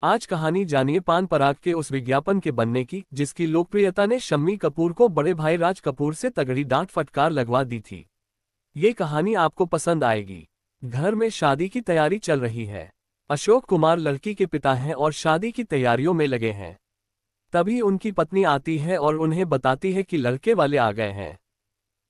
आज कहानी जानिए पान पराग के उस विज्ञापन के बनने की जिसकी लोकप्रियता ने शम्मी कपूर को बड़े भाई राज कपूर से तगड़ी डांट फटकार लगवा दी थी। ये कहानी आपको पसंद आएगी। घर में शादी की तैयारी चल रही है। अशोक कुमार लड़की के पिता हैं और शादी की तैयारियों में लगे हैं। तभी उनकी पत्नी आती है और उन्हें बताती है कि लड़के वाले आ गए हैं।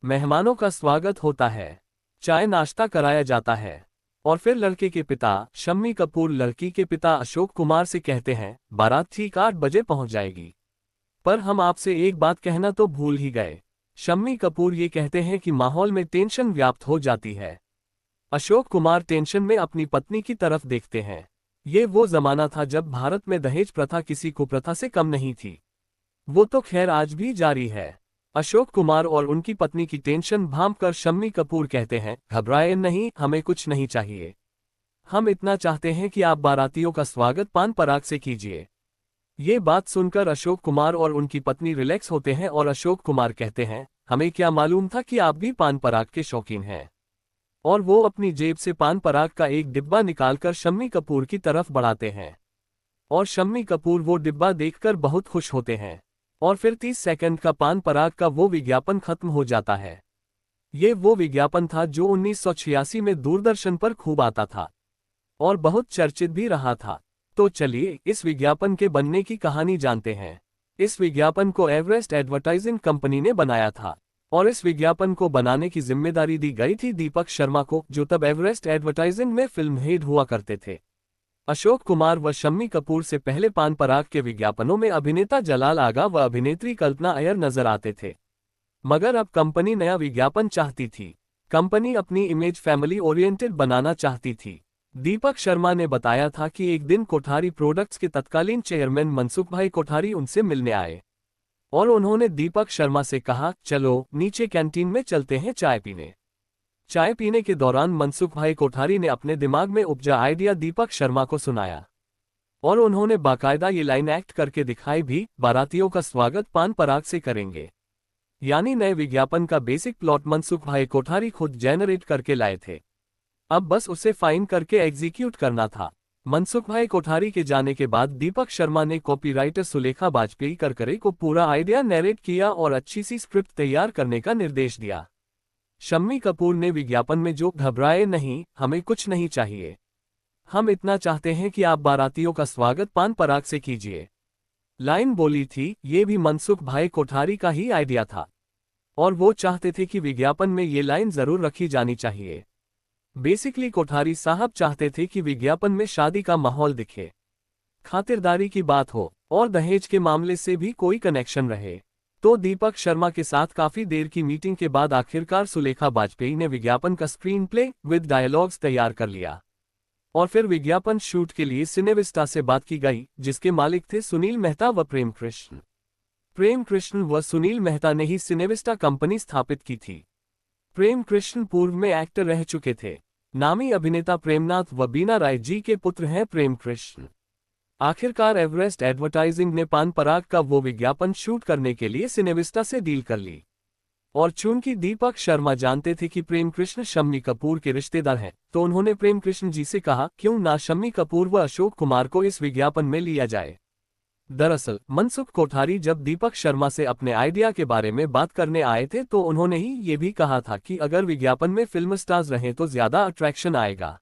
मेहमानों का स्वागत होता है, चाय नाश्ता कराया जाता है और फिर लड़के के पिता शम्मी कपूर लड़की के पिता अशोक कुमार से कहते हैं बारात ठीक 8 बजे पहुंच जाएगी। पर हम आपसे एक बात कहना तो भूल ही गए। शम्मी कपूर ये कहते हैं कि माहौल में टेंशन व्याप्त हो जाती है। अशोक कुमार टेंशन में अपनी पत्नी की तरफ देखते हैं। ये वो जमाना था जब भारत में दहेज प्रथा किसी कुप्रथा से कम नहीं थी। वो तो खैर आज भी जारी है। अशोक कुमार और उनकी पत्नी की टेंशन भांपकर शम्मी कपूर कहते हैं घबराएं नहीं, हमें कुछ नहीं चाहिए। हम इतना चाहते हैं कि आप बारातियों का स्वागत पान पराग से कीजिए। ये बात सुनकर अशोक कुमार और उनकी पत्नी रिलैक्स होते हैं और अशोक कुमार कहते हैं हमें क्या मालूम था कि आप भी पान पराग के शौकीन हैं। और वो अपनी जेब से पान पराग का एक डिब्बा निकालकर शम्मी कपूर की तरफ बढ़ाते हैं। और शम्मी कपूर वो डिब्बा देखकर बहुत खुश होते हैं। और फिर 30 सेकंड का पान पराग का वो विज्ञापन खत्म हो जाता है। ये वो विज्ञापन था जो 1986 में दूरदर्शन पर खूब आता था और बहुत चर्चित भी रहा था। तो चलिए इस विज्ञापन के बनने की कहानी जानते हैं। इस विज्ञापन को एवरेस्ट एडवर्टाइजिंग कंपनी ने बनाया था और इस विज्ञापन को बनाने की जिम्मेदारी दी गई थी दीपक शर्मा को, जो तब एवरेस्ट एडवर्टाइजिंग में फिल्म हेड हुआ करते थे। अशोक कुमार व शम्मी कपूर से पहले पान पराग के विज्ञापनों में अभिनेता जलाल आगा व अभिनेत्री कल्पना अय्यर नजर आते थे। मगर अब कंपनी नया विज्ञापन चाहती थी। कंपनी अपनी इमेज फैमिली ओरिएंटेड बनाना चाहती थी। दीपक शर्मा ने बताया था कि एक दिन कोठारी प्रोडक्ट्स के तत्कालीन चेयरमैन मनसुख भाई कोठारी उनसे मिलने आए और उन्होंने दीपक शर्मा से कहा चलो नीचे कैंटीन में चलते हैं चाय पीने। चाय पीने के दौरान मनसुख भाई कोठारी ने अपने दिमाग में उपजा आइडिया दीपक शर्मा को सुनाया और उन्होंने बाकायदा ये लाइन एक्ट करके दिखाई भी, बारातियों का स्वागत पान पराग से करेंगे। यानी नए विज्ञापन का बेसिक प्लॉट मनसुख भाई कोठारी खुद जेनरेट करके लाए थे। अब बस उसे फाइन करके एग्जीक्यूट करना था। मनसुख भाई कोठारी के जाने के बाद दीपक शर्मा ने कॉपीराइटर सुलेखा बाजपेयी करकरे को पूरा आइडिया नैरेट किया और अच्छी सी स्क्रिप्ट तैयार करने का निर्देश दिया। शम्मी कपूर ने विज्ञापन में जो घबराए नहीं, हमें कुछ नहीं चाहिए, हम इतना चाहते हैं कि आप बारातियों का स्वागत पान पराग से कीजिए, लाइन बोली थी। ये भी मनसुख भाई कोठारी का ही आइडिया था और वो चाहते थे कि विज्ञापन में ये लाइन जरूर रखी जानी चाहिए। बेसिकली कोठारी साहब चाहते थे कि विज्ञापन में शादी का माहौल दिखे, खातिरदारी की बात हो और दहेज के मामले से भी कोई कनेक्शन रहे। तो दीपक शर्मा के साथ काफी देर की मीटिंग के बाद आखिरकार सुलेखा बाजपेयी ने विज्ञापन का स्क्रीन प्ले विद डायलॉग्स तैयार कर लिया और फिर विज्ञापन शूट के लिए सिनेविस्टा से बात की गई, जिसके मालिक थे सुनील मेहता व प्रेम कृष्ण। प्रेम कृष्ण व सुनील मेहता ने ही सिनेविस्टा कंपनी स्थापित की थी। प्रेम कृष्ण पूर्व में एक्टर रह चुके थे। नामी अभिनेता प्रेमनाथ व बीना राय जी के पुत्र हैं प्रेम कृष्ण। आखिरकार एवरेस्ट एडवर्टाइजिंग ने पान पराग का वो विज्ञापन शूट करने के लिए सिनेविस्टा से डील कर ली और चूंकि दीपक शर्मा जानते थे कि प्रेम कृष्ण शम्मी कपूर के रिश्तेदार हैं, तो उन्होंने प्रेम कृष्ण जी से कहा क्यों ना शम्मी कपूर व अशोक कुमार को इस विज्ञापन में लिया जाए। दरअसल मनसुख कोठारी जब दीपक शर्मा से अपने आइडिया के बारे में बात करने आए थे तो उन्होंने ही ये भी कहा था कि अगर विज्ञापन में फिल्म स्टार्स रहें तो ज्यादा अट्रैक्शन आएगा।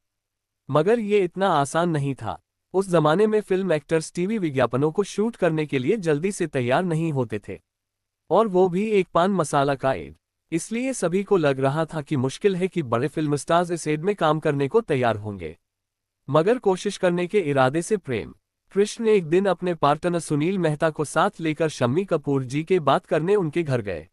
मगर ये इतना आसान नहीं था। उस जमाने में फिल्म एक्टर्स टीवी विज्ञापनों को शूट करने के लिए जल्दी से तैयार नहीं होते थे और वो भी एक पान मसाला का एड। इसलिए सभी को लग रहा था कि मुश्किल है कि बड़े फिल्म स्टार्स इस एड में काम करने को तैयार होंगे। मगर कोशिश करने के इरादे से प्रेम कृष्ण एक दिन अपने पार्टनर सुनील मेहता को साथ लेकर शम्मी कपूर जी के बात करने उनके घर गए।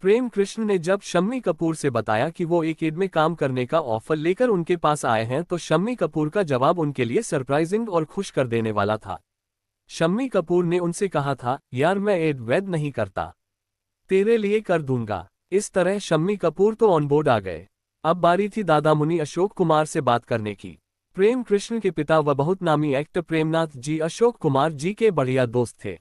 प्रेम कृष्ण ने जब शम्मी कपूर से बताया कि वो एक एड में काम करने का ऑफर लेकर उनके पास आए हैं, तो शम्मी कपूर का जवाब उनके लिए सरप्राइजिंग और खुश कर देने वाला था। शम्मी कपूर ने उनसे कहा था यार मैं एड वेड नहीं करता, तेरे लिए कर दूंगा। इस तरह शम्मी कपूर तो ऑन बोर्ड आ गए। अब बारी थी दादा मुनि अशोक कुमार से बात करने की। प्रेम कृष्ण के पिता व बहुत नामी एक्टर प्रेमनाथ जी अशोक कुमार जी के बढ़िया दोस्त थे।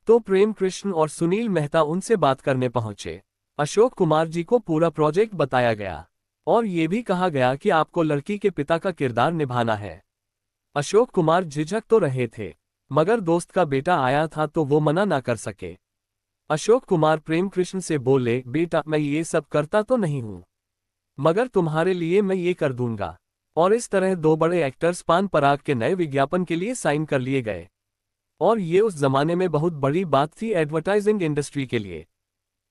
तो प्रेम कृष्ण और सुनील मेहता उनसे बात करने पहुंचे। अशोक कुमार जी को पूरा प्रोजेक्ट बताया गया और ये भी कहा गया कि आपको लड़की के पिता का किरदार निभाना है। अशोक कुमार झिझक तो रहे थे, मगर दोस्त का बेटा आया था तो वो मना ना कर सके। अशोक कुमार प्रेम कृष्ण से बोले, बेटा मैं ये सब करता तो नहीं हूं, मगर तुम्हारे लिए मैं ये कर दूंगा। और इस तरह दो बड़े एक्टर्स पान पराग के नए विज्ञापन के लिए साइन कर लिए गए। और ये उस जमाने में बहुत बड़ी बात थी एडवर्टाइजिंग इंडस्ट्री के लिए।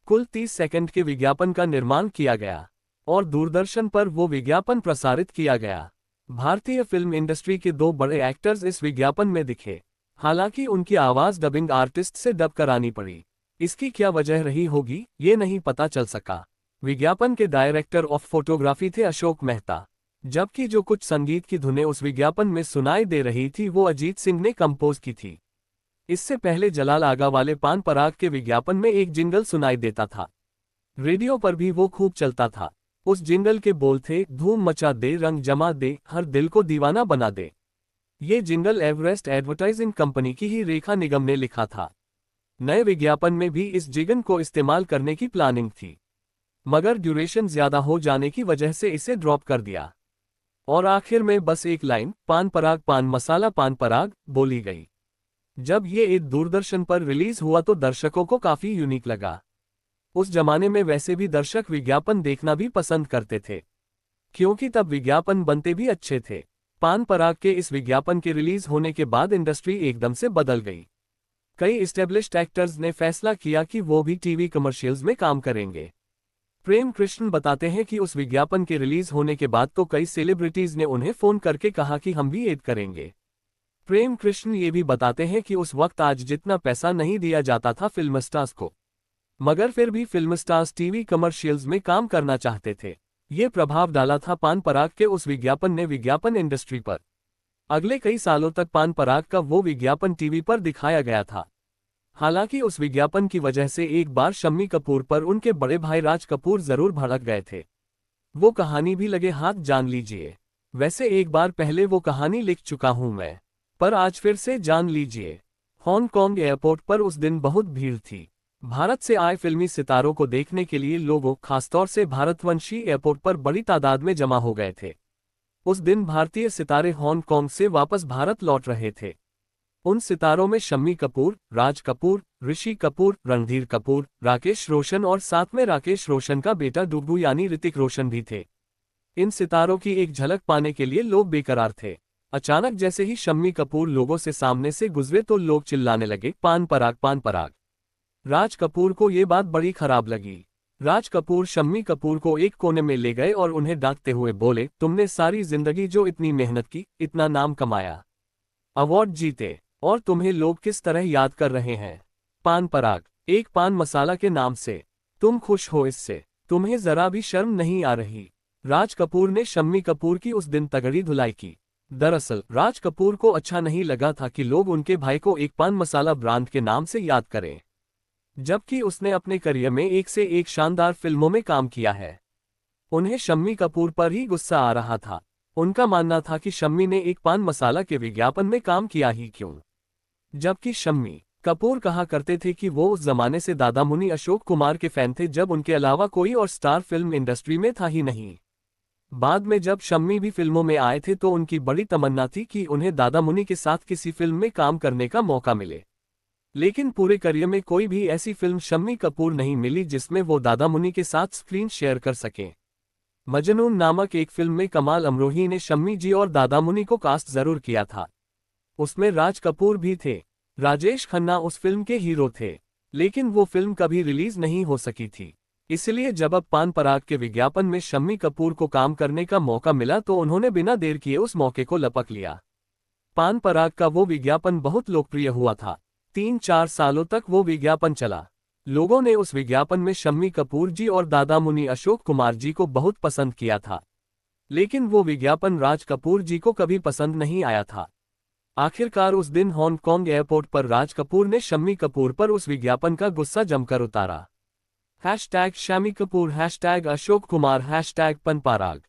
कुल 30 सेकंड के विज्ञापन का निर्माण किया गया और दूरदर्शन पर वो विज्ञापन प्रसारित किया गया। भारतीय फिल्म इंडस्ट्री के दो बड़े एक्टर्स इस विज्ञापन में दिखे। हालांकि उनकी आवाज डबिंग आर्टिस्ट से डब करानी पड़ी। इसकी क्या वजह रही होगी ये नहीं पता चल सका। विज्ञापन के डायरेक्टर ऑफ फोटोग्राफी थे अशोक मेहता, जबकि जो कुछ संगीत की धुनें उस विज्ञापन में सुनाई दे रही थी वो अजीत सिंह ने कंपोज की थी। इससे पहले जलाल आगा वाले पान पराग के विज्ञापन में एक जिंगल सुनाई देता था। रेडियो पर भी वो खूब चलता था। उस जिंगल के बोल थे, धूम मचा दे, रंग जमा दे, हर दिल को दीवाना बना दे। ये जिंगल एवरेस्ट एडवर्टाइजिंग कंपनी की ही रेखा निगम ने लिखा था। नए विज्ञापन में भी इस जिंगल को इस्तेमाल करने की प्लानिंग थी, मगर ड्यूरेशन ज्यादा हो जाने की वजह से इसे ड्रॉप कर दिया और आखिर में बस एक लाइन, पान पराग पान मसाला पान पराग, बोली गई। जब ये ईद दूरदर्शन पर रिलीज हुआ तो दर्शकों को काफी यूनिक लगा। उस जमाने में वैसे भी दर्शक विज्ञापन देखना भी पसंद करते थे, क्योंकि तब विज्ञापन बनते भी अच्छे थे। पान पराग के इस विज्ञापन के रिलीज होने के बाद इंडस्ट्री एकदम से बदल गई। कई एस्टेब्लिश्ड एक्टर्स ने फैसला किया कि वो भी टीवी कमर्शियल्स में काम करेंगे। प्रेम कृष्ण बताते हैं कि उस विज्ञापन के रिलीज होने के बाद तो कई सेलिब्रिटीज ने उन्हें फोन करके कहा कि हम भी ऐड करेंगे। प्रेम कृष्ण ये भी बताते हैं कि उस वक्त आज जितना पैसा नहीं दिया जाता था फिल्म स्टार्स को, मगर फिर भी फिल्म स्टार्स टीवी कमर्शियल्स में काम करना चाहते थे। ये प्रभाव डाला था पान पराग के उस विज्ञापन ने विज्ञापन इंडस्ट्री पर। अगले कई सालों तक पान पराग का वो विज्ञापन टीवी पर दिखाया गया था। हालांकि उस विज्ञापन की वजह से एक बार शम्मी कपूर पर उनके बड़े भाई राज कपूर जरूर भड़क गए थे। वो कहानी भी लगे हाथ जान लीजिए। वैसे एक बार पहले वो कहानी लिख चुका हूं मैं, पर आज फिर से जान लीजिए। हांगकांग एयरपोर्ट पर उस दिन बहुत भीड़ थी। भारत से आए फिल्मी सितारों को देखने के लिए लोगों, खासतौर से भारतवंशी, एयरपोर्ट पर बड़ी तादाद में जमा हो गए थे। उस दिन भारतीय सितारे हांगकांग से वापस भारत लौट रहे थे। उन सितारों में शम्मी कपूर, राज कपूर, ऋषि कपूर, रणधीर कपूर, राकेश रोशन और साथ में राकेश रोशन का बेटा डुग्गू यानी ऋतिक रोशन भी थे। इन सितारों की एक झलक पाने के लिए लोग बेकरार थे। अचानक जैसे ही शम्मी कपूर लोगों से सामने से गुजरे तो लोग चिल्लाने लगे, पान पराग पान पराग। राज कपूर को ये बात बड़ी खराब लगी। राज कपूर शम्मी कपूर को एक कोने में ले गए और उन्हें डांटते हुए बोले, तुमने सारी जिंदगी जो इतनी मेहनत की, इतना नाम कमाया, अवार्ड जीते, और तुम्हें लोग किस तरह याद कर रहे हैं? पान पराग, एक पान मसाला के नाम से। तुम खुश हो इससे? तुम्हें जरा भी शर्म नहीं आ रही? राज कपूर ने शम्मी कपूर की उस दिन तगड़ी धुलाई की। दरअसल राज कपूर को अच्छा नहीं लगा था कि लोग उनके भाई को एक पान मसाला ब्रांड के नाम से याद करें, जबकि उसने अपने करियर में एक से एक शानदार फिल्मों में काम किया है। उन्हें शम्मी कपूर पर ही गुस्सा आ रहा था। उनका मानना था कि शम्मी ने एक पान मसाला के विज्ञापन में काम किया ही क्यों, जबकि शम्मी कपूर कहा करते थे कि वो उस जमाने से दादा मुनि अशोक कुमार के फैन थे जब उनके अलावा कोई और स्टार फिल्म इंडस्ट्री में था ही नहीं। बाद में जब शम्मी भी फिल्मों में आए थे तो उनकी बड़ी तमन्ना थी कि उन्हें दादा मुनि के साथ किसी फिल्म में काम करने का मौका मिले, लेकिन पूरे करियर में कोई भी ऐसी फिल्म शम्मी कपूर नहीं मिली जिसमें वो दादा मुनि के साथ स्क्रीन शेयर कर सकें। मजनून नामक एक फिल्म में कमाल अमरोही ने शम्मी जी और दादा मुनि को कास्ट जरूर किया था। उसमें राज कपूर भी थे। राजेश खन्ना उस फिल्म के हीरो थे, लेकिन वो फिल्म कभी रिलीज नहीं हो सकी थी। इसलिए जब अब पान पराग के विज्ञापन में शम्मी कपूर को काम करने का मौका मिला तो उन्होंने बिना देर किए उस मौके को लपक लिया। पान पराग का वो विज्ञापन बहुत लोकप्रिय हुआ था। 3-4 सालों तक वो विज्ञापन चला। लोगों ने उस विज्ञापन में शम्मी कपूर जी और दादा मुनि अशोक कुमार जी को बहुत पसंद किया था, लेकिन वो विज्ञापन राज कपूर जी को कभी पसंद नहीं आया था। आखिरकार उस दिन हांगकांग एयरपोर्ट पर राज कपूर ने शम्मी कपूर पर उस विज्ञापन का गुस्सा जमकर उतारा। #शम्मी कपूर, #अशोक कुमार, #पन पराग।